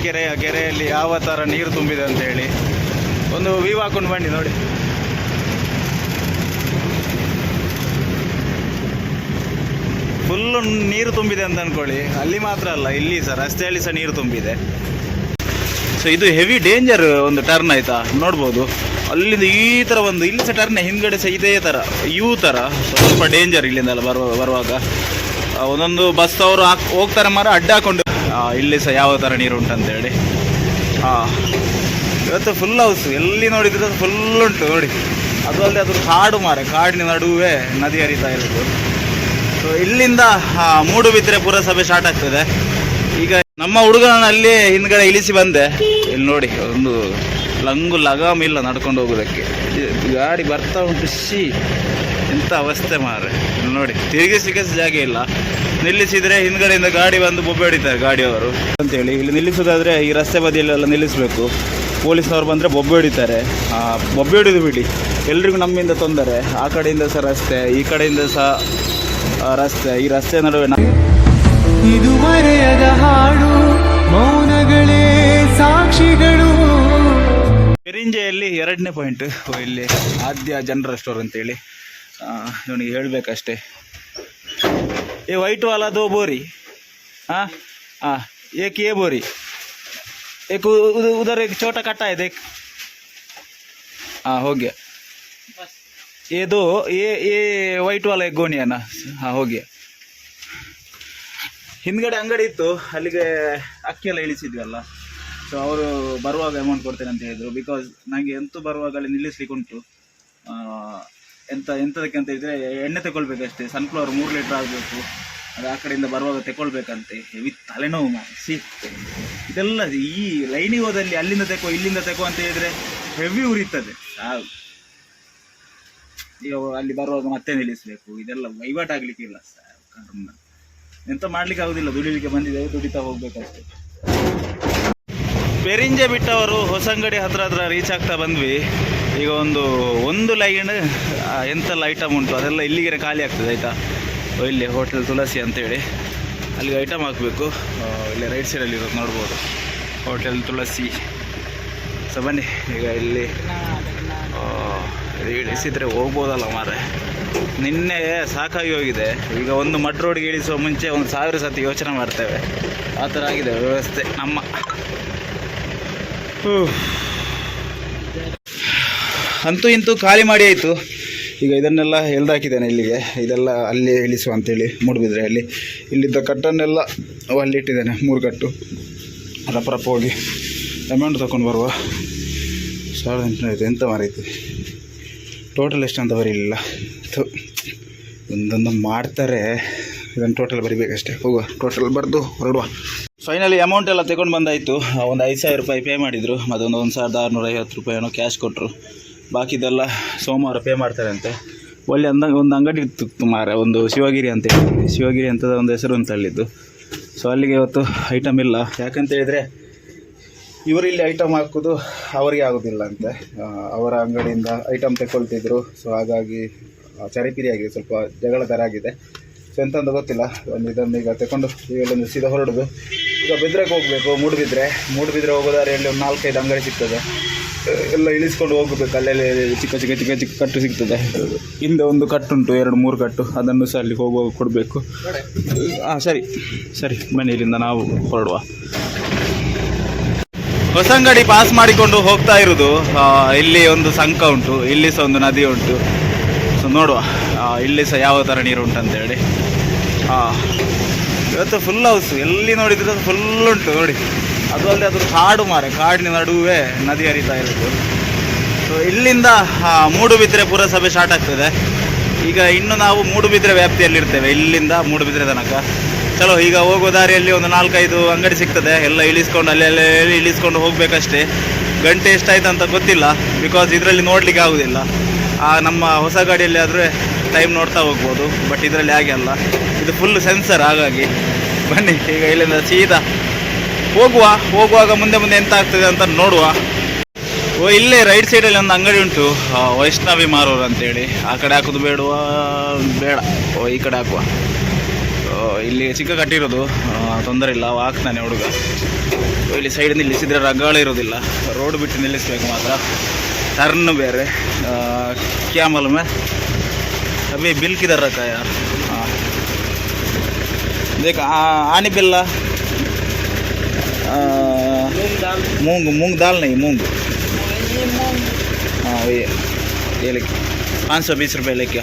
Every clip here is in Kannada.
ಕೆರೆಯಲ್ಲಿ ಯಾವ ಥರ ನೀರು ತುಂಬಿದೆ ಅಂತ ಹೇಳಿ ಒಂದು ವ್ಯೂ ಹಾಕೊಂಡು ಬನ್ನಿ ನೋಡಿ. ಫುಲ್ಲು ನೀರು ತುಂಬಿದೆ ಅಂತ ಅಂದ್ಕೊಳ್ಳಿ. ಅಲ್ಲಿ ಮಾತ್ರ ಅಲ್ಲ, ಇಲ್ಲಿ ಸಹ ರಸ್ತೆಯಲ್ಲಿ ಸಹ ನೀರು ತುಂಬಿದೆ. ಸೊ ಇದು ಹೆವಿ ಡೇಂಜರ್ ಒಂದು ಟರ್ನ್ ಆಯಿತಾ, ನೋಡ್ಬೋದು. ಅಲ್ಲಿಂದ ಈ ಥರ ಒಂದು ಇಲ್ಲಿ ಸಹ ಟರ್ನ್, ಹಿಂದ್ಗಡೆ ಸಹ ಇದೇ ಥರ ಯೂ ಥರ ಸ್ವಲ್ಪ ಡೇಂಜರ್ ಇಲ್ಲಿಂದ ಬರುವಾಗ. ಒಂದೊಂದು ಬಸ್ ಅವರು ಹೋಗ್ತಾರೆ ಮಾರ ಅಡ್ಡ ಹಾಕೊಂಡು. ಇಲ್ಲಿ ಸಹ ಯಾವ ಥರ ನೀರು ಉಂಟಂತೇಳಿ. ಇವತ್ತು ಫುಲ್ ಹೌಸ್, ಎಲ್ಲಿ ನೋಡಿದ್ರೆ ಫುಲ್ ಉಂಟು ನೋಡಿ. ಅದು ಅಲ್ಲದೆ ಅದು ಕಾಡು ಕಾಡಿನ ನಡುವೆ ನದಿ ಹರಿತಾ ಇರೋದು. ಸೊ ಇಲ್ಲಿಂದ ಮೂಡುಬಿದ್ರೆ ಪುರಸಭೆ ಸ್ಟಾರ್ಟ್ ಆಗ್ತದೆ. ಈಗ ನಮ್ಮ ಹುಡುಗನ ಅಲ್ಲಿ ಹಿಂದ್ಗಡೆ ಇಳಿಸಿ ಬಂದೆ. ಇಲ್ಲಿ ನೋಡಿ ಒಂದು ಲಗಾಮ್ ಇಲ್ಲ ನಡ್ಕೊಂಡು ಹೋಗೋದಕ್ಕೆ. ಗಾಡಿ ಬರ್ತಾ ಉಂಟು. ಎಂಥ ಅವಸ್ಥೆ ಮಾರೆ. ಇಲ್ಲಿ ನೋಡಿ ತಿರುಗಿಸಿಕೆ ಜಾಗ ಇಲ್ಲ. ನಿಲ್ಲಿಸಿದ್ರೆ ಹಿಂದ್ಗಡೆಯಿಂದ ಗಾಡಿ ಬಂದು ಬೊಬ್ಬೆ ಹೊಡಿತಾರೆ ಗಾಡಿಯವರು ಅಂತೇಳಿ. ಇಲ್ಲಿ ನಿಲ್ಲಿಸೋದಾದ್ರೆ ಈ ರಸ್ತೆ ಬದಿಯಲ್ಲೆಲ್ಲ ನಿಲ್ಲಿಸಬೇಕು. ಪೊಲೀಸ್ನವ್ರು ಬಂದರೆ ಬೊಬ್ಬೆ ಹೊಡಿತಾರೆ. ಬೊಬ್ಬೆ ಹೊಡಿದು ಬಿಡಿ, ಎಲ್ರಿಗೂ ನಮ್ಮಿಂದ ತೊಂದರೆ. ಆ ಕಡೆಯಿಂದ ಸಹ ರಸ್ತೆ, ಈ ಕಡೆಯಿಂದ ಸಹ ರಸ್ತೆ. ಈ ರಸ್ತೆ ನಡುವೆ ಇದು ಮರೆಯದ ಹಾಡು, ಮೌನಗಳೇ ಸಾಕ್ಷಿಗಳು. ಪೆರಿಂಜೆಯಲ್ಲಿ 2ನೇ ಪಾಯಿಂಟ್. ಇಲ್ಲಿ ಆದ್ಯ ಜನರಲ್ ಸ್ಟೋರ್ ಅಂತೇಳಿ ಇವನಿಗೆ ಹೇಳಬೇಕಷ್ಟೇ. ये वाइट वाला 2 बोरी. हाँ हाँ, एक ये बोरी, एक उधर एक छोटा कट्टा है देख. हाँ हो गया. ये 2, ये वाइट वाला एक गोनी है ना. हाँ हो गया. ಹಿಂದ್ಗಡೆ ಅಂಗಡಿ ಇತ್ತು, ಅಲ್ಲಿಗೆ ಅಕ್ಕಿ ಎಲ್ಲ ಇಳಿಸಿದ್ವಲ್ಲ. ಸೊ ಅವರು ಬರುವಾಗ ಅಮೌಂಟ್ ಕೊಡ್ತೇನೆ ಅಂತ ಹೇಳಿದ್ರು. ಬಿಕಾಸ್ ನನಗೆ ಎಂತೂ ಬರುವಾಗ ಅಲ್ಲಿ ನಿಲ್ಲಿಸ್ಲಿಕ್ಕೆ ಉಂಟು. ಎಂಥದಕ್ಕೆ ಅಂತ ಹೇಳಿದರೆ ಎಣ್ಣೆ ತಗೊಳ್ಬೇಕಷ್ಟೇ. ಸನ್ಫ್ಲವರ್ 3 ಲೀಟ್ರ್ ಆಗಬೇಕು. ಅದು ಆ ಕಡೆಯಿಂದ ಬರುವಾಗ ತಗೊಳ್ಬೇಕಂತೆ. ವಿತ್ ತಲೆನೋವು ಮಾಸಿ. ಇದೆಲ್ಲ ಈ ಲೈನಿಗೆ ಹೋದಲ್ಲಿ ಅಲ್ಲಿಂದ ಇಲ್ಲಿಂದ ತೆಕೋ ಅಂತ ಹೇಳಿದರೆ ಹೆವಿ ಉರಿತದೆ. ಈಗ ಅಲ್ಲಿ ಬರುವಾಗ ಮತ್ತೆ ನಿಲ್ಲಿಸಬೇಕು. ಇದೆಲ್ಲ ವಹಿವಾಟು ಆಗಲಿಕ್ಕಿಲ್ಲ ಸರ್. ಕರ್ಮ ಎಂತ ಮಾಡ್ಲಿಕ್ಕೆ ಆಗೋದಿಲ್ಲ. ದುಡಿಲಿಕ್ಕೆ ಬಂದಿದ್ದೇವೆ, ದುಡಿತಾ ಹೋಗ್ಬೇಕಷ್ಟೇ. ಪೆರಿಂಜೆ ಬಿಟ್ಟವರು ಹೊಸಂಗಡಿ ಹತ್ರ ರೀಚ್ ಆಗ್ತಾ ಬಂದ್ವಿ. ಈಗ ಒಂದು ಲೈನ್ ಎಂತೆಲ್ಲ ಐಟಮ್ ಉಂಟು ಅದೆಲ್ಲ ಇಲ್ಲಿಗೆ ಖಾಲಿ ಆಗ್ತದೆ ಆಯಿತಾ. ಇಲ್ಲಿ ಹೋಟೆಲ್ ತುಳಸಿ ಅಂತೇಳಿ ಅಲ್ಲಿಗೆ ಐಟಮ್ ಹಾಕಬೇಕು. ಇಲ್ಲಿ ರೈಟ್ ಸೈಡಲ್ಲಿ ಇರೋದು ನೋಡ್ಬೋದು, ಹೋಟೆಲ್ ತುಳಸಿ. ಸೊ ಬನ್ನಿ ಈಗ ಇಲ್ಲಿ ಇಳಿಸಿದರೆ ಹೋಗ್ಬೋದಲ್ಲ ಮಾರೆ. ನಿನ್ನೆ ಸಾಕಾಗಿ ಹೋಗಿದೆ. ಈಗ ಒಂದು ಮಡ್ ರೋಡ್ಗೆ ಇಳಿಸುವ ಮುಂಚೆ 1000 ಸತಿ ಯೋಚನೆ ಮಾಡ್ತೇವೆ. ಆ ಥರ ಆಗಿದೆ ವ್ಯವಸ್ಥೆ ನಮ್ಮ. ಅಂತೂ ಇಂತೂ ಖಾಲಿ ಮಾಡಿ ಆಯಿತು. ಈಗ ಇದನ್ನೆಲ್ಲ ಎಳ್ದಾಕಿದ್ದೇನೆ ಇಲ್ಲಿಗೆ. ಇದೆಲ್ಲ ಅಲ್ಲಿ ಇಳಿಸುವ ಅಂತೇಳಿ ಮೂಡುಬಿದ್ರೆ ಅಲ್ಲಿ. ಇಲ್ಲಿದ್ದ ಕಟ್ಟನ್ನೆಲ್ಲ ಅಲ್ಲಿಟ್ಟಿದ್ದೇನೆ, 3 ಕಟ್ಟು. ರಪ್ಪ ಹೋಗಿ ಅಮೌಂಟ್ ತೊಗೊಂಡು ಬರುವ. 1800 ಆಯಿತು. ಎಂತ ಮಾರೈತಿ ಟೋಟಲ್ ಎಷ್ಟು ಅಂತ ಬರೀಲಿಲ್ಲ. ಒಂದೊಂದು ಮಾಡ್ತಾರೆ. ಇದನ್ನು ಟೋಟಲ್ ಬರಿಬೇಕಷ್ಟೇ. ಹೋಗುವ, ಟೋಟಲ್ ಬರೆದು ಹೊರಡುವ. ಫೈನಲಿ ಅಮೌಂಟ್ ಎಲ್ಲ ತಗೊಂಡು ಬಂದಾಯಿತು. ಒಂದು 5000 ರೂಪಾಯಿ ಪೇ ಮಾಡಿದರು. ಮತ್ತೊಂದು 1650 ರೂಪಾಯಿನೋ ಕ್ಯಾಶ್ ಕೊಟ್ಟರು. ಬಾಕಿದೆಲ್ಲ ಸೋಮವಾರ ಪೇ ಮಾಡ್ತಾರಂತೆ. ಒಳ್ಳೆ ಒಂದು ಅಂಗಡಿ ಇತ್ತು ಮಾರೆ, ಒಂದು ಶಿವಗಿರಿ ಅಂತೇಳಿ. ಶಿವಗಿರಿ ಅಂತದ ಒಂದು ಹೆಸರು ಅಂತ ಅಲ್ಲಿದ್ದು. ಸೊ ಅಲ್ಲಿಗೆ ಇವತ್ತು ಐಟಮ್ ಇಲ್ಲ. ಯಾಕಂತ ಹೇಳಿದರೆ ಇವರು ಇಲ್ಲಿ ಐಟಮ್ ಹಾಕೋದು ಅವರಿಗೆ ಆಗೋದಿಲ್ಲ ಅಂತೆ. ಅವರ ಅಂಗಡಿಯಿಂದ ಐಟಮ್ ತಗೊಳ್ತಿದ್ರು. ಸೊ ಹಾಗಾಗಿ ಚರಿಪಿರಿ ಆಗಿದೆ, ಸ್ವಲ್ಪ ಜಗಳ ಥರ ಆಗಿದೆ. ಸೊ ಎಂತಂತ ಗೊತ್ತಿಲ್ಲ. ಇದನ್ನು ಈಗ ತಗೊಂಡು ಇವೆಲ್ಲೊಂದು ಸೀದಾ ಹೊರಡೋದು. ಈಗ ಬಿದ್ರೆಗೆ ಹೋಗಬೇಕು. ಮೂಡುಬಿದ್ರೆ ಹೋಗೋ ದಾರಿಯಲ್ಲಿ ಒಂದು 4-5 ಅಂಗಡಿ ಸಿಗ್ತದೆ. ಎಲ್ಲ ಇಳಿಸ್ಕೊಂಡು ಹೋಗಬೇಕು. ಅಲ್ಲೆಲ್ಲ ಚಿಕ್ಕ ಕಟ್ಟು ಸಿಗ್ತದೆ. ಹಿಂದೆ ಒಂದು ಕಟ್ಟುಂಟು, 2-3 ಕಟ್ಟು. ಅದನ್ನು ಸಹ ಅಲ್ಲಿ ಹೋಗುವಾಗ ಕೊಡಬೇಕು. ಸರಿ ಬನ್ನಿ, ಇಲ್ಲಿಂದ ನಾವು ಹೊರಡುವ. ಹೊಸಂಗಡಿ ಪಾಸ್ ಮಾಡಿಕೊಂಡು ಹೋಗ್ತಾ ಇರೋದು. ಇಲ್ಲಿ ಒಂದು ಸಂಕ ಉಂಟು, ಇಲ್ಲಿ ಸಹ ಒಂದು ನದಿ ಉಂಟು. ಸೊ ನೋಡುವ ಇಲ್ಲಿ ಸಹ ಯಾವ ಥರ ನೀರು ಉಂಟಂತೇಳಿ. ಇವತ್ತು ಫುಲ್ ಹೌಸ್, ಎಲ್ಲಿ ನೋಡಿದ್ರೆ ಫುಲ್ ಉಂಟು ನೋಡಿ. ಅದು ಅಲ್ಲದೆ ಅದು ಕಾಡಿನ ನಡುವೆ ನದಿ ಹರಿತಾ ಇರೋದು. ಸೊ ಇಲ್ಲಿಂದ ಮೂಡುಬಿದ್ರೆ ಪುರಸಭೆ ಸ್ಟಾರ್ಟ್ ಆಗ್ತದೆ. ಈಗ ಇನ್ನು ನಾವು ಮೂಡುಬಿದ್ರೆ ವ್ಯಾಪ್ತಿಯಲ್ಲಿರ್ತೇವೆ, ಇಲ್ಲಿಂದ ಮೂಡುಬಿದ್ರೆ ತನಕ. ಚಲೋ, ಈಗ ಹೋಗೋ ದಾರಿಯಲ್ಲಿ ಒಂದು 4-5 ಅಂಗಡಿ ಸಿಗ್ತದೆ. ಎಲ್ಲ ಇಳಿಸ್ಕೊಂಡು ಅಲ್ಲೆಲ್ಲ ಇಳಿಸ್ಕೊಂಡು ಹೋಗಬೇಕಷ್ಟೇ. ಗಂಟೆ ಎಷ್ಟಾಯ್ತು ಅಂತ ಗೊತ್ತಿಲ್ಲ, ಬಿಕಾಸ್ ಇದರಲ್ಲಿ ನೋಡಲಿಕ್ಕೆ ಆಗೋದಿಲ್ಲ. ನಮ್ಮ ಹೊಸ ಗಾಡಿಯಲ್ಲಿ ಆದರೆ ಟೈಮ್ ನೋಡ್ತಾ ಹೋಗ್ಬೋದು. ಬಟ್ ಇದರಲ್ಲಿ ಹಾಗೆ ಅಲ್ಲ, ಇದು ಫುಲ್ ಸೆನ್ಸರ್. ಹಾಗಾಗಿ ಬನ್ನಿ ಈಗ ಇಲ್ಲಿಂದ ಸೀದಾ ಹೋಗುವಾಗ ಮುಂದೆ ಎಂತ ಆಗ್ತದೆ ಅಂತ ನೋಡುವ. ಇಲ್ಲೇ ರೈಟ್ ಸೈಡಲ್ಲಿ ಒಂದು ಅಂಗಡಿ ಉಂಟು, ವೈಷ್ಣವಿ ಮಾರೋರು ಅಂತೇಳಿ. ಆ ಕಡೆ ಹಾಕೋದು ಬೇಡ, ಈ ಕಡೆ ಹಾಕುವ. ಇಲ್ಲಿ ಚಿಕ್ಕ ಕಟ್ಟಿರೋದು ತೊಂದರೆ ಇಲ್ಲ, ಅವ ಹಾಕ್ತಾನೆ ಹುಡುಗ. ಇಲ್ಲಿ ಸೈಡ್ ನಿಲ್ಲಿಸಿದರೆ ರಗಾಳ ಇರೋದಿಲ್ಲ, ರೋಡ್ ಬಿಟ್ಟು ನಿಲ್ಲಿಸ್ಬೇಕು ಮಾತ್ರ. ಟರ್ನ್ ಬೇರೆ. ಕ್ಯಾ ಮಾಲೂಮ್ ಹೈ ಅಭಿ ಬಿಲ್ ಕಿಧರ್ ರಖಾ ಯಾರ್? हाँ देख आनी बिल्ला मूंग मूंग दाल नहीं मूंग. हाँ ये लेके 520 ರೂಪಾಯಿ ಲೆಕ್ಕ.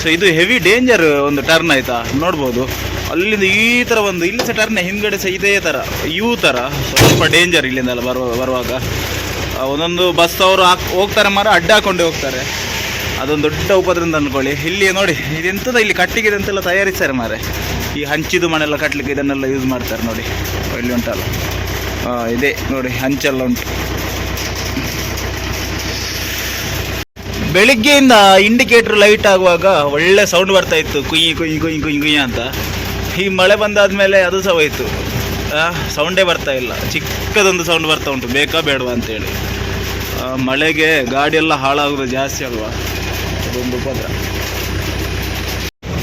ಸೊ ಇದು ಹೆವಿ ಡೇಂಜರ್ ಒಂದು ಟರ್ನ್ ಆಯಿತಾ, ನೋಡ್ಬೋದು. ಅಲ್ಲಿಂದ ಈ ಥರ ಒಂದು ಇಲ್ಲಿ ಸಹ ಟರ್ನ್, ಹಿಂದ್ಗಡೆ ಸಹ ಇದೇ ಥರ ಯೂ ಥರ ಸ್ವಲ್ಪ ಡೇಂಜರ್ ಇಲ್ಲಿಂದೆಲ್ಲ ಬರುವಾಗ. ಒಂದೊಂದು ಬಸ್ ಅವರು ಹೋಗ್ತಾರೆ ಮಾರ, ಅಡ್ಡ ಹಾಕೊಂಡೇ ಹೋಗ್ತಾರೆ. ಅದೊಂದು ದೊಡ್ಡ ಉಪದ್ರಿಂದ ಅಂದ್ಕೊಳ್ಳಿ. ಇಲ್ಲಿ ನೋಡಿ ಇದೆಂಥದ್ದು, ಇಲ್ಲಿ ಕಟ್ಟಿಗೆ ಅಂತೆಲ್ಲ ತಯಾರಿಸ್ತಾರೆ ಮಾರೆ. ಈ ಹಂಚಿದು ಮನೆಲ್ಲ ಕಟ್ಟಲಿಕ್ಕೆ ಇದನ್ನೆಲ್ಲ ಯೂಸ್ ಮಾಡ್ತಾರೆ ನೋಡಿ. ಇಲ್ಲಿ ಉಂಟಲ್ಲ ಇದೆ ನೋಡಿ, ಹಂಚೆಲ್ಲ ಉಂಟು. ಬೆಳಿಗ್ಗೆಯಿಂದ ಇಂಡಿಕೇಟ್ರ್ ಲೈಟ್ ಆಗುವಾಗ ಒಳ್ಳೆ ಸೌಂಡ್ ಬರ್ತಾ ಇತ್ತು, ಕುಯ್ಯಿ ಕುಯ್ಯಿ ಕುಯ್ಯಿ ಕುಯ್ಯಿ ಕುಯ್ಯಿ ಅಂತ. ಈ ಮಳೆ ಬಂದಾದ್ಮೇಲೆ ಅದು ಸಹ ಹೋಯ್ತು, ಸೌಂಡೇ ಬರ್ತಾ ಇಲ್ಲ. ಚಿಕ್ಕದೊಂದು ಸೌಂಡ್ ಬರ್ತಾ ಉಂಟು, ಬೇಕಾ ಬೇಡವಾ ಅಂತೇಳಿ. ಮಳೆಗೆ ಗಾಡಿಯೆಲ್ಲ ಹಾಳಾಗೋದು ಜಾಸ್ತಿ ಅಲ್ವಾ, ಅದೊಂದು ಉಪದ್ರ.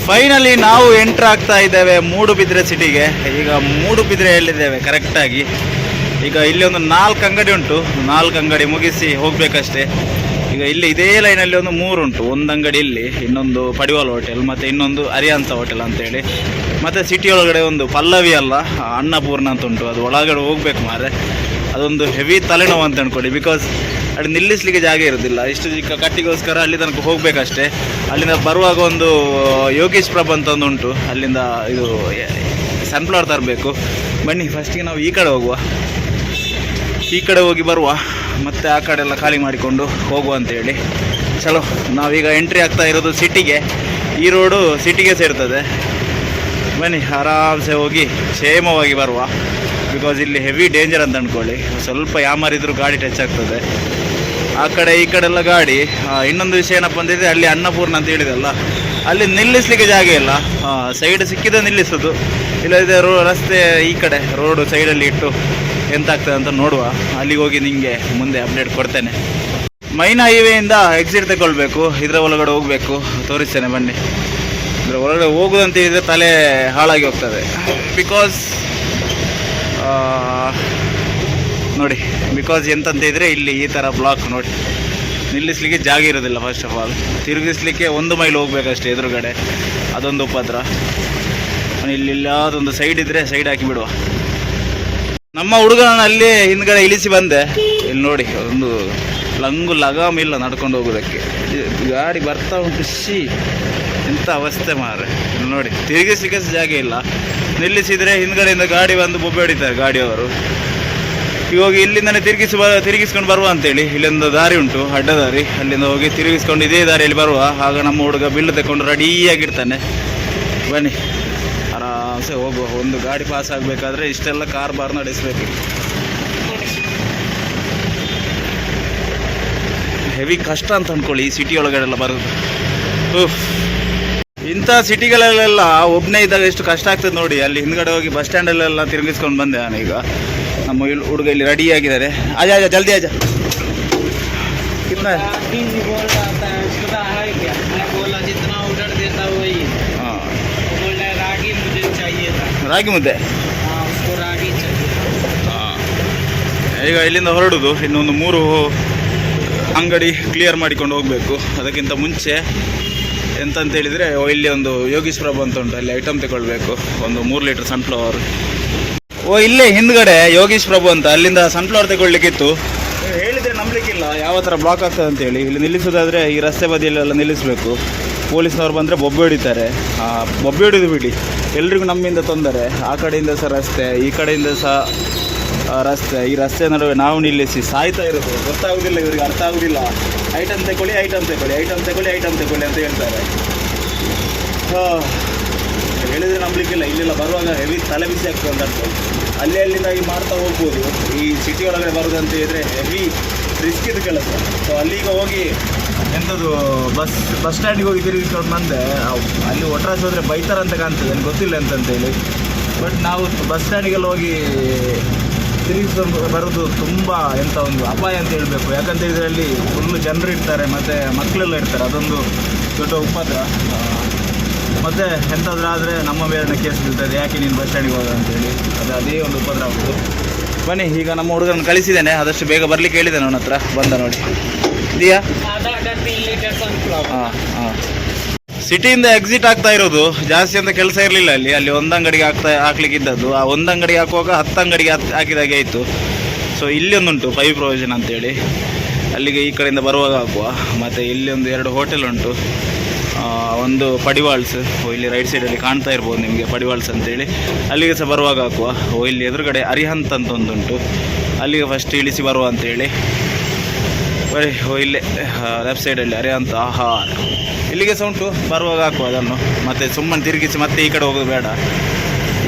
ಫೈನಲಿ ನಾವು ಎಂಟ್ರ್ ಆಗ್ತಾ ಇದ್ದೇವೆ ಮೂಡುಬಿದ್ರೆ ಸಿಟಿಗೆ. ಈಗ ಮೂಡುಬಿದ್ರೆಯಲ್ಲಿದ್ದೇವೆ ಕರೆಕ್ಟಾಗಿ. ಈಗ ಇಲ್ಲಿ ಒಂದು 4 ಅಂಗಡಿ ಉಂಟು, 4 ಅಂಗಡಿ ಮುಗಿಸಿ ಹೋಗಬೇಕಷ್ಟೇ. ಈಗ ಇಲ್ಲಿ ಇದೇ ಲೈನಲ್ಲಿ ಒಂದು 3 ಉಂಟು. ಒಂದು ಅಂಗಡಿ ಇಲ್ಲಿ, ಇನ್ನೊಂದು ಪಡಿವಾಲ್ ಹೋಟೆಲ್, ಮತ್ತು ಇನ್ನೊಂದು ಅರಿಯಾಂತ ಹೋಟೆಲ್ ಅಂತೇಳಿ. ಮತ್ತು ಸಿಟಿ ಒಳಗಡೆ ಒಂದು ಪಲ್ಲವಿ ಅಲ್ಲ ಅನ್ನಪೂರ್ಣ ಅಂತ ಉಂಟು, ಅದು ಒಳಗಡೆ ಹೋಗ್ಬೇಕು ಮಾರೆ. ಅದೊಂದು ಹೆವಿ ತಲೆನೋವು ಅಂತ ಅನ್ಕೊಳ್ಳಿ. ಬಿಕಾಸ್ ಅಲ್ಲಿ ನಿಲ್ಲಿಸಲಿಕ್ಕೆ ಜಾಗ ಇರೋದಿಲ್ಲ, ಇಷ್ಟು ಚಿಕ್ಕ ಕಟ್ಟಿಗೋಸ್ಕರ ಅಲ್ಲಿ ತನಕ ಹೋಗಬೇಕಷ್ಟೇ. ಅಲ್ಲಿಂದ ಬರುವಾಗ ಒಂದು ಯೋಗೀಶ್ ಪ್ರಭ್ ಅಂತ ಒಂದು ಉಂಟು, ಅಲ್ಲಿಂದ ಇದು ಸನ್ಫ್ಲವರ್ ತರಬೇಕು. ಬನ್ನಿ ಫಸ್ಟಿಗೆ ನಾವು ಈ ಕಡೆ ಹೋಗುವ, ಈ ಕಡೆ ಹೋಗಿ ಬರುವ, ಮತ್ತು ಆ ಕಡೆ ಎಲ್ಲ ಖಾಲಿ ಮಾಡಿಕೊಂಡು ಹೋಗುವ ಅಂತೇಳಿ. ಚಲೋ, ನಾವೀಗ ಎಂಟ್ರಿ ಆಗ್ತಾ ಇರೋದು ಸಿಟಿಗೆ. ಈ ರೋಡು ಸಿಟಿಗೆ ಸೇರ್ತದೆ. ಬನ್ನಿ ಆರಾಮ್ಸೆ ಹೋಗಿ ಕ್ಷೇಮವಾಗಿ ಬರುವ. ಬಿಕಾಸ್ ಇಲ್ಲಿ ಹೆವಿ ಡೇಂಜರ್ ಅಂತ ಅಂದ್ಕೊಳ್ಳಿ, ಸ್ವಲ್ಪ ಯಾಮಾರಿದ್ರು ಗಾಡಿ ಟಚ್ ಆಗ್ತದೆ. ಆ ಕಡೆ ಈ ಕಡೆ ಎಲ್ಲ ಗಾಡಿ. ಇನ್ನೊಂದು ವಿಷಯ ಏನಪ್ಪ ಅಂತಿದ್ರೆ, ಅಲ್ಲಿ ಅನ್ನಪೂರ್ಣ ಅಂತ ಹೇಳಿದಲ್ಲ, ಅಲ್ಲಿ ನಿಲ್ಲಿಸಲಿಕ್ಕೆ ಜಾಗ ಇಲ್ಲ. ಸೈಡ್ ಸಿಕ್ಕಿದೆ ನಿಲ್ಲಿಸೋದು, ಇಲ್ಲದೆ ರಸ್ತೆ ಈ ಕಡೆ ರೋಡು ಸೈಡಲ್ಲಿ ಇಟ್ಟು ಎಂತಾಗ್ತದೆ ಅಂತ ನೋಡುವ. ಅಲ್ಲಿಗೆ ಹೋಗಿ ನಿಮಗೆ ಮುಂದೆ ಅಪ್ಡೇಟ್ ಕೊಡ್ತೇನೆ. ಮೈನ್ ಹೈವೇಯಿಂದ ಎಕ್ಸಿಟ್ ತಗೊಳ್ಬೇಕು, ಇದರ ಒಳಗಡೆ ಹೋಗಬೇಕು, ತೋರಿಸ್ತೇನೆ ಬನ್ನಿ. ಇದರ ಒಳಗಡೆ ಹೋಗೋದಂತ ಹೇಳಿದರೆ ತಲೆ ಹಾಳಾಗಿ ಹೋಗ್ತದೆ. ಬಿಕಾಸ್ ನೋಡಿ, ಬಿಕಾಸ್ ಎಂತಂತ ಇದ್ದರೆ ಇಲ್ಲಿ ಈ ಥರ ಬ್ಲಾಕ್ ನೋಡಿ, ನಿಲ್ಲಿಸಲಿಕ್ಕೆ ಜಾಗ ಇರೋದಿಲ್ಲ. ಫಸ್ಟ್ ಆಫ್ ಆಲ್ ತಿರುಗಿಸ್ಲಿಕ್ಕೆ 1 ಮೈಲ್ ಹೋಗ್ಬೇಕಷ್ಟೇ ಎದುರುಗಡೆ, ಅದೊಂದು ಉಪದ್ರ. ಇಲ್ಲಿ ಯಾವುದೊಂದು ಸೈಡ್ ಇದ್ದರೆ ಸೈಡ್ ಹಾಕಿ ಬಿಡುವ. ನಮ್ಮ ಹುಡುಗನ ಅಲ್ಲಿ ಹಿಂದ್ಗಡೆ ಇಳಿಸಿ ಬಂದೆ. ಇಲ್ಲಿ ನೋಡಿ ಒಂದು ಲಗಾಮ್ ಇಲ್ಲ ನಡ್ಕೊಂಡು ಹೋಗೋದಕ್ಕೆ. ಗಾಡಿ ಬರ್ತಾ ಉಂಟು, ಎಂಥ ಅವಸ್ಥೆ ಮಾರೆ. ಇಲ್ಲಿ ನೋಡಿ ತಿರುಗಿಸ್ಲಿಕ್ಕೆ ಜಾಗ ಇಲ್ಲ. ನಿಲ್ಲಿಸಿದರೆ ಹಿಂದ್ಗಡೆಯಿಂದ ಗಾಡಿ ಬಂದು ಬೊಬ್ಬೆ ಹೊಡಿತಾರೆ ಗಾಡಿಯವರು. ಇವಾಗ ಇಲ್ಲಿಂದನೇ ತಿರುಗಿಸ್ಕೊಂಡು ಬರುವ ಅಂತೇಳಿ ಇಲ್ಲೊಂದು ದಾರಿ ಉಂಟು, ಅಡ್ಡ ದಾರಿ. ಅಲ್ಲಿಂದ ಹೋಗಿ ತಿರುಗಿಸ್ಕೊಂಡು ಇದೇ ದಾರಿಯಲ್ಲಿ ಬರುವ. ಆಗ ನಮ್ಮ ಹುಡುಗ ಬಿಲ್ಲು ತಗೊಂಡು ರೆಡಿಯಾಗಿರ್ತಾನೆ. ಬನ್ನಿ ಆರಾಮ್ಸೆ ಹೋಗುವ. ಒಂದು ಗಾಡಿ ಪಾಸ್ ಆಗಬೇಕಾದ್ರೆ ಇಷ್ಟೆಲ್ಲ ಕಾರ್ ಬಾರ್ ನಡೆಸಬೇಕು. ಹೆವಿ ಕಷ್ಟ ಅಂತ ಅಂದ್ಕೊಳ್ಳಿ ಈ ಸಿಟಿ ಒಳಗಡೆಲ್ಲ ಬರೋದು. ಇಂಥ ಸಿಟಿಗಳಲ್ಲೆಲ್ಲ ಒಬ್ಬನೇ ಇದ್ದಾಗ ಎಷ್ಟು ಕಷ್ಟ ಆಗ್ತದೆ ನೋಡಿ. ಅಲ್ಲಿ ಹಿಂದ್ಗಡೆ ಹೋಗಿ ಬಸ್ ಸ್ಟ್ಯಾಂಡಲ್ಲೆಲ್ಲ ತಿರುಗಿಸ್ಕೊಂಡು ಬಂದೆ ನಾನೀಗ. ನಮ್ಮ ಹುಡುಗ ಇಲ್ಲಿ ರೆಡಿ ಆಗಿದ್ದಾರೆ. ಆಜಾ ಆಜಾ ಜಲ್ದಿ ಆಜಾ. ರಾಗಿ ಮುದ್ದೆ. ಈಗ ಇಲ್ಲಿಂದ ಹೊರಡುದು. ಇನ್ನೊಂದು 3 ಅಂಗಡಿ ಕ್ಲಿಯರ್ ಮಾಡಿಕೊಂಡು ಹೋಗಬೇಕು. ಅದಕ್ಕಿಂತ ಮುಂಚೆ ಎಂತಂತ ಹೇಳಿದರೆ, ಇಲ್ಲಿ ಒಂದು ಯೋಗೀಶ್ ಪ್ರಭು ಅಂತ ಉಂಟು, ಅಲ್ಲಿ ಐಟಮ್ ತಗೊಳ್ಬೇಕು. ಒಂದು 3 ಲೀಟರ್ ಸನ್ಫ್ಲವರ್. ಇಲ್ಲೇ ಹಿಂದ್ಗಡೆ ಯೋಗೀಶ್ ಪ್ರಭು ಅಂತ, ಅಲ್ಲಿಂದ ಸನ್ಫ್ಲವರ್ ತಗೊಳ್ಲಿಕ್ಕಿತ್ತು. ಹೇಳಿದರೆ ನಂಬಲಿಕ್ಕಿಲ್ಲ ಯಾವ ಥರ ಬ್ಲಾಕ್ ಆಗ್ತದೆ ಅಂತೇಳಿ. ಇಲ್ಲಿ ನಿಲ್ಲಿಸೋದಾದರೆ ಈ ರಸ್ತೆ ಬದಿಯಲ್ಲೆಲ್ಲ ನಿಲ್ಲಿಸಬೇಕು. ಪೊಲೀಸ್ನವ್ರು ಬಂದರೆ ಬೊಬ್ಬೆ ಹೊಡಿತಾರೆ. ಬೊಬ್ಬೆ ಹೊಡಿದು ಬಿಡಿ, ಎಲ್ರಿಗೂ ನಮ್ಮಿಂದ ತೊಂದರೆ. ಆ ಕಡೆಯಿಂದ ಸಹ ರಸ್ತೆ, ಈ ಕಡೆಯಿಂದ ಸಹ ರಸ್ತೆ. ಈ ರಸ್ತೆ ನಡುವೆ ನಾವು ನಿಲ್ಲಿಸಿ ಸಾಯ್ತಾ ಇರೋದು. ಗೊತ್ತಾಗೋದಿಲ್ಲ ಇವರಿಗೆ, ಅರ್ಥ ಆಗೋದಿಲ್ಲ. ಐಟಮ್ ತಗೊಳ್ಳಿ, ಐಟಮ್ ತಗೊಳ್ಳಿ, ಐಟಮ್ ತಗೊಳ್ಳಿ, ಐಟಮ್ ತಗೊಳ್ಳಿ ಅಂತ ಹೇಳ್ತಾರೆ. ಹೇಳಿದರೆ ನಂಬಲಿಕ್ಕಿಲ್ಲ. ಇಲ್ಲೆಲ್ಲ ಬರುವಾಗ ಹೆವಿ ತಲೆ ಬಿಸಿ ಆಗ್ತದೆ ಅಂತ ಅನ್ಕೊಂಡು ಅಲ್ಲೇ ಅಲ್ಲಿಂದಾಗಿ ಮಾಡ್ತಾ ಹೋಗ್ಬೋದು. ಈ ಸಿಟಿ ಒಳಗಡೆ ಬರೋದಂತ ಹೇಳಿದರೆ ಹೆವಿ ರಿಸ್ಕ್ ಇದು ಕೆಲಸ. ಸೊ ಅಲ್ಲಿಗ ಹೋಗಿ ಎಂಥದ್ದು ಬಸ್ ಸ್ಟ್ಯಾಂಡಿಗೆ ಹೋಗಿ ತಿರುಗಿಸ್ಕೊಂಡು ಬಂದೆ. ಅಲ್ಲಿ ಒಟ್ರಾಸಿ ಹೋದರೆ ಬೈತಾರಂತ ಕಾಣ್ತದೆ, ನನಗೆ ಗೊತ್ತಿಲ್ಲ ಅಂತಂತೇಳಿ. ಬಟ್ ನಾವು ಬಸ್ ಸ್ಟ್ಯಾಂಡಿಗೆಲ್ಲ ಹೋಗಿ ತಿರುಗಿಸ್ಕೊಂಡು ಬರೋದು ತುಂಬ ಎಂಥ ಒಂದು ಅಪಾಯ ಅಂತ ಹೇಳಬೇಕು. ಯಾಕಂತ ಹೇಳಿದರೆ ಅಲ್ಲಿ ಫುಲ್ಲು ಜನರು ಇರ್ತಾರೆ, ಮತ್ತು ಮಕ್ಕಳೆಲ್ಲ ಇರ್ತಾರೆ. ಅದೊಂದು ದೊಡ್ಡ ಉಪದ್ರ. ಮತ್ತು ಎಂತಾದ್ರೂ ಆದರೆ ನಮ್ಮ ಮೇಲೆ ಕೇಸ್ ಬೀಳ್ತದೆ, ಯಾಕೆ ನೀನು ಬಸ್ ಸ್ಟ್ಯಾಂಡಿಗೆ ಹೋದ ಅಂತೇಳಿ. ಅದೇ ಒಂದು ಉಪದ್ರ ಉಂಟು. ಬನ್ನಿ, ಈಗ ನಮ್ಮ ಹುಡುಗರನ್ನು ಕಳಿಸಿದ್ದೇನೆ, ಆದಷ್ಟು ಬೇಗ ಬರಲಿಕ್ಕೆ ಹೇಳಿದ್ದೇನೆ ಅವನ ಹತ್ರ. ಬಂದ ನೋಡಿ ಇದೆಯಾ. ಹಾಂ ಹಾಂ, ಸಿಟಿಯಿಂದ ಎಕ್ಸಿಟ್ ಆಗ್ತಾ ಇರೋದು. ಜಾಸ್ತಿ ಅಂತ ಕೆಲಸ ಇರಲಿಲ್ಲ ಅಲ್ಲಿ ಒಂದು ಅಂಗಡಿಗೆ ಹಾಕ್ಲಿಕ್ಕೆ ಇದ್ದದ್ದು. ಆ ಒಂದು ಅಂಗಡಿಗೆ ಹಾಕುವಾಗ 10 ಅಂಗಡಿಗೆ ಹಾಕಿದಾಗೆ ಆಯಿತು. ಸೊ ಇಲ್ಲಿ ಒಂದುಂಟು ಪೈ ಪ್ರೊವಿಷನ್ ಅಂತೇಳಿ, ಅಲ್ಲಿಗೆ ಈ ಕಡೆಯಿಂದ ಬರುವಾಗ ಹಾಕುವ. ಮತ್ತು ಇಲ್ಲಿ ಒಂದು 2 ಹೋಟೆಲ್ ಉಂಟು. ಒಂದು ಪಡಿವಾಳ್ಸ್, ಇಲ್ಲಿ ರೈಟ್ ಸೈಡಲ್ಲಿ ಕಾಣ್ತಾ ಇರ್ಬೋದು ನಿಮಗೆ ಪಡಿವಾಳ್ಸ್ ಅಂತೇಳಿ, ಅಲ್ಲಿಗೆ ಸಹ ಬರುವಾಗ ಹಾಕುವ. ಇಲ್ಲಿ ಎದುರುಗಡೆ ಅರಿಹಂತ್ ಅಂತ ಒಂದುಂಟು, ಅಲ್ಲಿಗೆ ಫಸ್ಟ್ ಇಳಿಸಿ ಬರುವ ಅಂತೇಳಿ. ಬರೀ ಇಲ್ಲೇ ಲೆಫ್ಟ್ ಸೈಡಲ್ಲಿ ಅರಿಹಂತ್ ಆಹಾರ, ಇಲ್ಲಿಗೆ ಸಹ ಉಂಟು, ಬರುವಾಗ ಹಾಕುವ ಅದನ್ನು. ಮತ್ತು ಸುಮ್ಮನೆ ತಿರುಗಿಸಿ ಮತ್ತೆ ಈ ಕಡೆ ಹೋಗೋದು ಬೇಡ,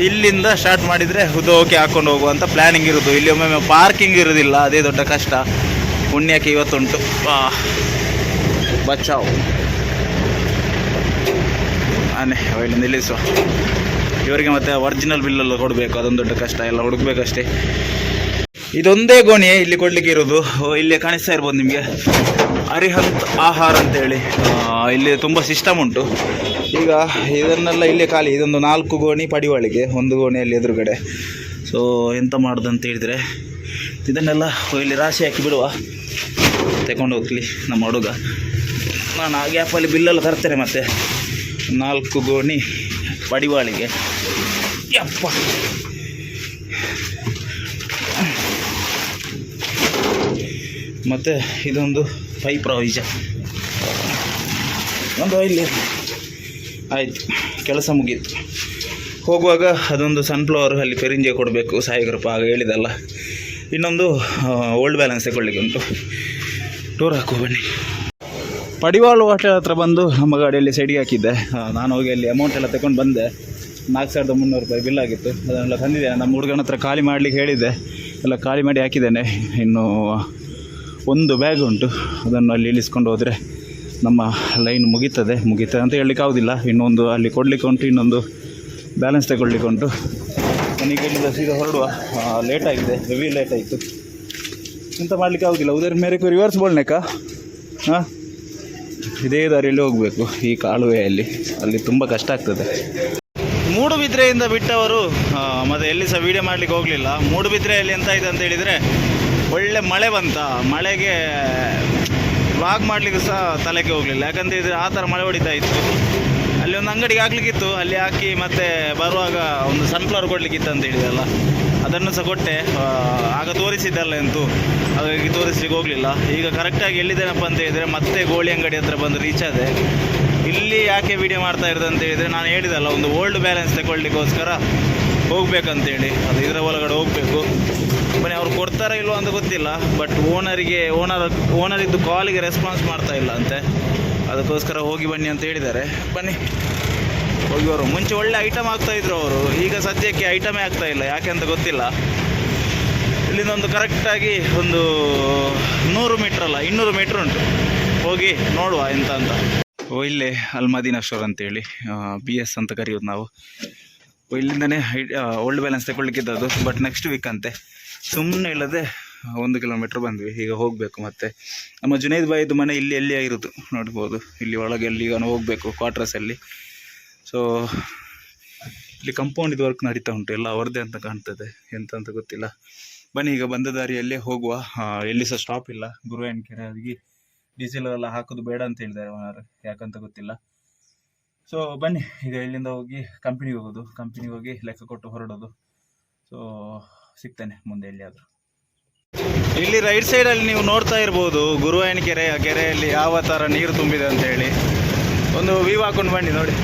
ಇಲ್ಲಿಂದ ಸ್ಟಾರ್ಟ್ ಮಾಡಿದರೆ ಉದೋಕೆ ಹಾಕ್ಕೊಂಡು ಹೋಗುವಂಥ ಪ್ಲ್ಯಾನಿಂಗ್ ಇರೋದು. ಇಲ್ಲಿ ಒಮ್ಮೊಮ್ಮೆ ಪಾರ್ಕಿಂಗ್ ಇರೋದಿಲ್ಲ, ಅದೇ ದೊಡ್ಡ ಕಷ್ಟ. ಪುಣ್ಯಕ್ಕೆ ಇವತ್ತುಂಟು. ಬಚಾವ್ ಆನೆ ಇಲ್ಲಿ ನಿಲ್ಲಿಸುವ. ಇವರಿಗೆ ಮತ್ತೆ ಒರಿಜಿನಲ್ ಬಿಲ್ಲೆಲ್ಲ ಕೊಡಬೇಕು, ಅದೊಂದು ದೊಡ್ಡ ಕಷ್ಟ, ಎಲ್ಲ ಹುಡುಕ್ಬೇಕಷ್ಟೇ. ಇದೊಂದೇ ಗೋಣಿ ಇಲ್ಲಿ ಕೊಡಲಿಕ್ಕೆ ಇರೋದು. ಇಲ್ಲಿ ಕಾಣಿಸ್ತಾ ಇರ್ಬೋದು ನಿಮಗೆ ಅರಿಹಂತ್ ಆಹಾರ ಅಂತೇಳಿ. ಇಲ್ಲಿ ತುಂಬ ಸಿಸ್ಟಮ್ ಉಂಟು. ಈಗ ಇದನ್ನೆಲ್ಲ ಇಲ್ಲೇ ಖಾಲಿ, ಇದೊಂದು 4 ಗೋಣಿ ಪಡಿವಾಳಿಗೆ, 1 ಗೋಣಿಯಲ್ಲಿ ಎದುರುಗಡೆ. ಸೊ ಎಂತ ಮಾಡೋದು ಅಂತ ಹೇಳಿದರೆ, ಇದನ್ನೆಲ್ಲ ಇಲ್ಲಿ ರಾಶಿ ಹಾಕಿ ಬಿಡುವ, ತಗೊಂಡು ಹೋಗ್ಲಿ ನಮ್ಮ ಹುಡುಗ. ನಾನು ಆ ಗ್ಯಾಪಲ್ಲಿ ಬಿಲ್ಲೆಲ್ಲ ತರ್ತೇನೆ. ಮತ್ತು 4 ಗೋಣಿ ಪಡಿವಾಳಿಗೆ. ಯಪ್ಪ, ಮತ್ತು ಇದೊಂದು ಪೈ ಪ್ರೊವಿಷನ್ ಒಂದು ಇಲ್ಲಿ ಆಯಿತು, ಕೆಲಸ ಮುಗೀತು. ಹೋಗುವಾಗ ಅದೊಂದು ಸನ್ಫ್ಲವರ್ ಅಲ್ಲಿ ಪೆರಿಂಜೆ ಕೊಡಬೇಕು, 5 ರೂಪಾಯಿ ಆಗ ಹೇಳಿದಲ್ಲ. ಇನ್ನೊಂದು ಓಲ್ಡ್ ಬ್ಯಾಲೆನ್ಸ್ ತಗೊಳ್ಳಿಕ್ಕೆ ಉಂಟು. ಟೂರ್ ಹಾಕುವ ಬನ್ನಿ. ಪಡಿವಾಳು ಹೋಟೆಲ್ ಹತ್ರ ಬಂದು ನಮ್ಮ ಗಾಡಿಯಲ್ಲಿ ಸೈಡಿಗೆ ಹಾಕಿದ್ದೆ. ನಾನು ಹೋಗಿ ಅಲ್ಲಿ ಅಮೌಂಟ್ ಎಲ್ಲ ತಗೊಂಡು ಬಂದೆ. 4,300 ರೂಪಾಯಿ ಬಿಲ್ ಆಗಿತ್ತು. ಅದನ್ನೆಲ್ಲ ತಂದಿದ್ದೆ. ನಮ್ಮ ಹುಡುಗನ ಹತ್ರ ಖಾಲಿ ಮಾಡಲಿಕ್ಕೆ ಹೇಳಿದ್ದೆ, ಎಲ್ಲ ಖಾಲಿ ಮಾಡಿ ಹಾಕಿದ್ದೇನೆ. ಇನ್ನು 1 ಬ್ಯಾಗ್ ಉಂಟು, ಅದನ್ನು ಅಲ್ಲಿ ಇಳಿಸ್ಕೊಂಡು ಹೋದರೆ ನಮ್ಮ ಲೈನ್ ಮುಗೀತದೆ ಅಂತ ಹೇಳಲಿಕ್ಕೆ ಆಗೋದಿಲ್ಲ. ಇನ್ನೊಂದು ಅಲ್ಲಿ ಕೊಡಲಿಕ್ಕೆ ಉಂಟು, ಇನ್ನೊಂದು ಬ್ಯಾಲೆನ್ಸ್ ತಗೊಳ್ಳಿಕ್ಕೆ ಉಂಟು. ನನಗೆ ಇಲ್ಲಿಂದ ಸೀದಾ ಹೊರಡುವ. ಲೇಟ್ ಆಗಿದೆ, ಹೆವಿ ಲೇಟ್ ಆಯಿತು. ಎಂತ ಮಾಡಲಿಕ್ಕೆ ಆಗೋದಿಲ್ಲ. ಉದರ್ ಮೇರೆಗೂ ರಿವರ್ಸ್ ಬೋಳ್ನೇಕ. ಹಾಂ, ಇದೇ ದಾರಿಯಲ್ಲಿ ಹೋಗಬೇಕು, ಈ ಕಾಲುವೆಯಲ್ಲಿ. ಅಲ್ಲಿ ತುಂಬ ಕಷ್ಟ ಆಗ್ತದೆ. ಮೂಡುಬಿದ್ರೆಯಿಂದ ಬಿಟ್ಟವರು ಮತ್ತು ಎಲ್ಲಿ ಸಹ ವೀಡಿಯೋ ಮಾಡಲಿಕ್ಕೆ ಹೋಗಲಿಲ್ಲ. ಮೂಡುಬಿದ್ರೆಯಲ್ಲಿ ಎಂತ ಇದೆ ಅಂತ ಹೇಳಿದರೆ, ಒಳ್ಳೆ ಮಳೆ ಬಂತ. ಮಳೆಗೆ ವ್ಲಾಗ್ ಮಾಡಲಿಕ್ಕೆ ಸಹ ತಲೆಗೆ ಹೋಗಲಿಲ್ಲ. ಯಾಕಂತ ಹೇಳಿದರೆ ಆ ಥರ ಮಳೆ ಹೊಡಿತಾ ಇತ್ತು. ಅಲ್ಲಿ ಒಂದು ಅಂಗಡಿಗೆ ಹಾಕ್ಲಿಕ್ಕಿತ್ತು, ಅಲ್ಲಿ ಹಾಕಿ ಮತ್ತೆ ಬರುವಾಗ ಒಂದು ಸನ್ಫ್ಲವರ್ ಕೊಡಲಿಕ್ಕಿತ್ತು ಅಂತ ಹೇಳಿದಲ್ಲ, ಅದನ್ನು ಸಹ ಕೊಟ್ಟೆ. ಆಗ ತೋರಿಸಿದ್ದಲ್ಲ ಎಂತೂ, ಹಾಗಾಗಿ ತೋರಿಸ್ಲಿಕ್ಕೆ ಹೋಗಲಿಲ್ಲ. ಈಗ ಕರೆಕ್ಟಾಗಿ ಎಲ್ಲಿದ್ದೇನಪ್ಪ ಅಂತ ಹೇಳಿದರೆ, ಮತ್ತೆ ಗೋಳಿ ಅಂಗಡಿ ಹತ್ರ ಬಂದು ರೀಚ್ ಆದೆ. ಇಲ್ಲಿ ಯಾಕೆ ವೀಡಿಯೋ ಮಾಡ್ತಾ ಇರೋದು ಅಂತ ಹೇಳಿದರೆ, ನಾನು ಹೇಳಿದಲ್ಲ ಒಂದು ಓಲ್ಡ್ ಬ್ಯಾಲೆನ್ಸ್ ತಗೊಳ್ಳಿಕ್ಕೋಸ್ಕರ ಹೋಗ್ಬೇಕಂತೇಳಿ. ಅದು ಇದರ ಒಳಗಡೆ ಹೋಗಬೇಕು. ಬನ್ನಿ, ಅವ್ರು ಕೊಡ್ತಾರೋ ಇಲ್ವೋ ಅಂತ ಗೊತ್ತಿಲ್ಲ. ಬಟ್ ಓನರಿದ್ದು ಕಾಲಿಗೆ ರೆಸ್ಪಾನ್ಸ್ ಮಾಡ್ತಾ ಇಲ್ಲ ಅಂತೆ. ಅದಕ್ಕೋಸ್ಕರ ಹೋಗಿ ಬನ್ನಿ ಅಂತ ಹೇಳಿದ್ದಾರೆ. ಬನ್ನಿ ಹೋಗಿ ಬರುವ. ಮುಂಚೆ ಒಳ್ಳೆ ಐಟಮ್ ಆಗ್ತಾಯಿದ್ರು ಅವರು, ಈಗ ಸದ್ಯಕ್ಕೆ ಐಟಮೇ ಆಗ್ತಾ ಇಲ್ಲ, ಯಾಕೆ ಅಂತ ಗೊತ್ತಿಲ್ಲ. ಇಲ್ಲಿಂದ ಒಂದು ಕರೆಕ್ಟಾಗಿ ಒಂದು 100 ಮೀಟ್ರ್ ಅಲ್ಲ 200 ಮೀಟ್ರ್ ಉಂಟು. ಹೋಗಿ ನೋಡುವ ಎಂತ ಅಂತ. ಇಲ್ಲೇ ಅಲ್ಮದೀನಾ ಸ್ಟೋರ್ ಅಂತೇಳಿ, BS ಅಂತ ಕರೆಯೋದು ನಾವು. ಇಲ್ಲಿಂದನೇ ಓಲ್ಡ್ ಬ್ಯಾಲೆನ್ಸ್ ತಗೊಳ್ಳಿಕ್ಕಿದ್ದದು. ಬಟ್ ನೆಕ್ಸ್ಟ್ ವೀಕ್ ಅಂತೆ. ಸುಮ್ಮನೆ ಇಲ್ಲದೆ 1 ಕಿಲೋಮೀಟ್ರ್ ಬಂದ್ವಿ. ಈಗ ಹೋಗಬೇಕು. ಮತ್ತು ನಮ್ಮ ಜುನೈದ್ ಬಾಯಿದು ಮನೆ ಇಲ್ಲಿ ಎಲ್ಲಿ ಇರೋದು ನೋಡ್ಬೋದು. ಇಲ್ಲಿ ಒಳಗೆ ಎಲ್ಲಿ ಈಗ ಹೋಗಬೇಕು ಕ್ವಾರ್ಟರ್ಸಲ್ಲಿ. ಸೊ ಇಲ್ಲಿ ಕಾಂಪೌಂಡ್ ಇದು ವರ್ಕ್ ನಡೀತಾ ಉಂಟು, ಎಲ್ಲ ಅವ್ರದ್ದೇ ಅಂತ ಕಾಣ್ತದೆ, ಎಂತ ಅಂತ ಗೊತ್ತಿಲ್ಲ. ಬನ್ನಿ, ಈಗ ಬಂದ ದಾರಿಯಲ್ಲೇ ಹೋಗುವ. ಎಲ್ಲಿ ಸಹ ಸ್ಟಾಪ್ ಇಲ್ಲ. ಗುರುವಾಯನಕೆರೆ ಅವರಿಗೆ ಡೀಸೆಲ್ ಎಲ್ಲ ಹಾಕೋದು ಬೇಡ ಅಂತ ಹೇಳಿದ್ದಾರೆ ಓನರ್, ಯಾಕಂತ ಗೊತ್ತಿಲ್ಲ. ಸೊ ಬನ್ನಿ, ಈಗ ಇಲ್ಲಿಂದ ಹೋಗಿ ಕಂಪ್ನಿಗೆ ಹೋಗೋದು. ಕಂಪ್ನಿಗೆ ಹೋಗಿ ಲೆಕ್ಕ ಕೊಟ್ಟು ಹೊರಡೋದು. ಸೊ ಸಿಗ್ತಾನೆ ಮುಂದೆ ಎಲ್ಲಿಯಾದರೂ. ಇಲ್ಲಿ ರೈಟ್ ಸೈಡಲ್ಲಿ ನೀವು ನೋಡ್ತಾ ಇರ್ಬೋದು ಗುರುವಾಯನಕೆರೆಯ ಕೆರೆಯಲ್ಲಿ ಯಾವ ಥರ ನೀರು ತುಂಬಿದೆ ಅಂತ ಹೇಳಿ. ಒಂದು ವ್ಯೂ ಹಾಕೊಂಡು ಬನ್ನಿ ನೋಡಿ.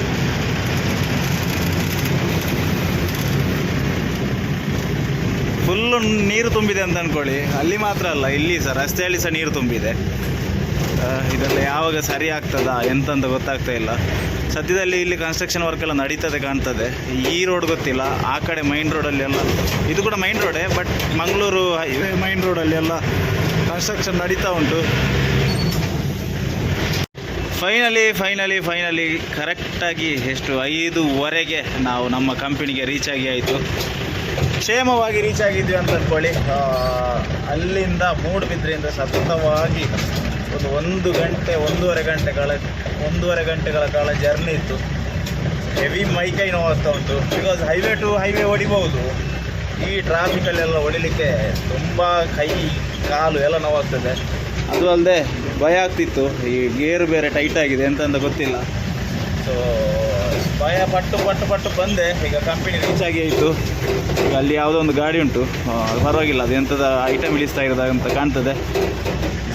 ಫುಲ್ಲು ನೀರು ತುಂಬಿದೆ ಅಂತ ಅಂದ್ಕೊಳ್ಳಿ. ಅಲ್ಲಿ ಮಾತ್ರ ಅಲ್ಲ, ಇಲ್ಲಿ ಸಹ ರಸ್ತೆಯಲ್ಲಿ ಸಹ ನೀರು ತುಂಬಿದೆ. ಇದೆಲ್ಲ ಯಾವಾಗ ಸರಿ ಆಗ್ತದಾ ಎಂತಂತ ಗೊತ್ತಾಗ್ತಾ ಇಲ್ಲ. ಸದ್ಯದಲ್ಲಿ ಇಲ್ಲಿ ಕನ್ಸ್ಟ್ರಕ್ಷನ್ ವರ್ಕ್ ಎಲ್ಲ ನಡೀತದೆ ಕಾಣ್ತದೆ. ಈ ರೋಡ್ ಗೊತ್ತಿಲ್ಲ, ಆ ಕಡೆ ಮೈನ್ ರೋಡಲ್ಲಿ ಎಲ್ಲ, ಇದು ಕೂಡ ಮೈನ್ ರೋಡೇ, ಬಟ್ ಮಂಗಳೂರು ಹೈವೇ ಮೈನ್ ರೋಡಲ್ಲಿ ಎಲ್ಲ ಕನ್ಸ್ಟ್ರಕ್ಷನ್ ನಡೀತಾ ಉಂಟು. ಫೈನಲಿ ಕರೆಕ್ಟಾಗಿ ಎಷ್ಟು 5:15 ನಾವು ನಮ್ಮ ಕಂಪನಿಗೆ ರೀಚ್ ಆಯಿತು. ಕ್ಷೇಮವಾಗಿ ರೀಚ್ ಆಗಿದ್ವಿ ಅಂತ ಅಂದ್ಕೊಳ್ಳಿ. ಅಲ್ಲಿಂದ ಮೂಡುಬಿದ್ರೆಯಿಂದ ಸತತವಾಗಿ ಒಂದು 1 ಗಂಟೆ 1.5 ಗಂಟೆಗಳ ಕಾಲ ಜರ್ನಿ ಇತ್ತು. ಸೊ ಹೆವಿ ಮೈಕೈ ನೋವಾಗ್ತಾ ಉಂಟು. ಬಿಕಾಸ್ ಹೈವೇ ಟು ಹೈವೇ ಹೊಡಿಬಹುದು, ಈ ಟ್ರಾಫಿಕಲ್ಲೆಲ್ಲ ಹೊಡಿಲಿಕ್ಕೆ ತುಂಬ ಕೈ ಕಾಲು ಎಲ್ಲ ನೋವಾಗ್ತದೆ. ಅದು ಅಲ್ಲದೆ ಭಯ ಆಗ್ತಿತ್ತು, ಈ ಗೇರು ಬೇರೆ ಟೈಟ್ ಆಗಿದೆ ಎಂತ ಗೊತ್ತಿಲ್ಲ. ಸೊ ಭಯ ಪಟ್ಟು ಬಂದೆ. ಈಗ ಕಂಪನಿ ರೀಚ್ ಆಗಿ ಆಯಿತು. ಈಗ ಅಲ್ಲಿ ಯಾವುದೋ ಒಂದು ಗಾಡಿ ಉಂಟು, ಅದು ಪರವಾಗಿಲ್ಲ, ಅದು ಎಂಥದ ಐಟಮ್ ಇಳಿಸ್ತಾ ಇರೋದಂತ ಕಾಣ್ತದೆ.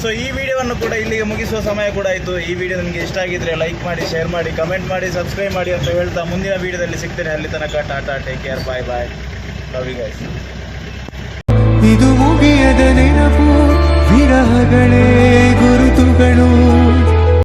ಸೊ ಈ ವಿಡಿಯೋವನ್ನು ಕೂಡ ಇಲ್ಲಿಗೆ ಮುಗಿಸುವ ಸಮಯ ಕೂಡ ಆಯಿತು. ಈ ವಿಡಿಯೋ ನಿಮಗೆ ಇಷ್ಟ ಆಗಿದ್ದರೆ ಲೈಕ್ ಮಾಡಿ, ಶೇರ್ ಮಾಡಿ, ಕಮೆಂಟ್ ಮಾಡಿ, ಸಬ್ಸ್ಕ್ರೈಬ್ ಮಾಡಿ ಅಂತ ಹೇಳ್ತಾ ಮುಂದಿನ ವಿಡಿಯೋದಲ್ಲಿ ಸಿಗ್ತೇನೆ. ಅಲ್ಲಿ ತನಕ tata, take care, bye bye, love you guys. ಇದು ಮುಗಿಯದ ನೆನಪು, ವಿರಹಗಳೇ ಗುರುತುಗಳು.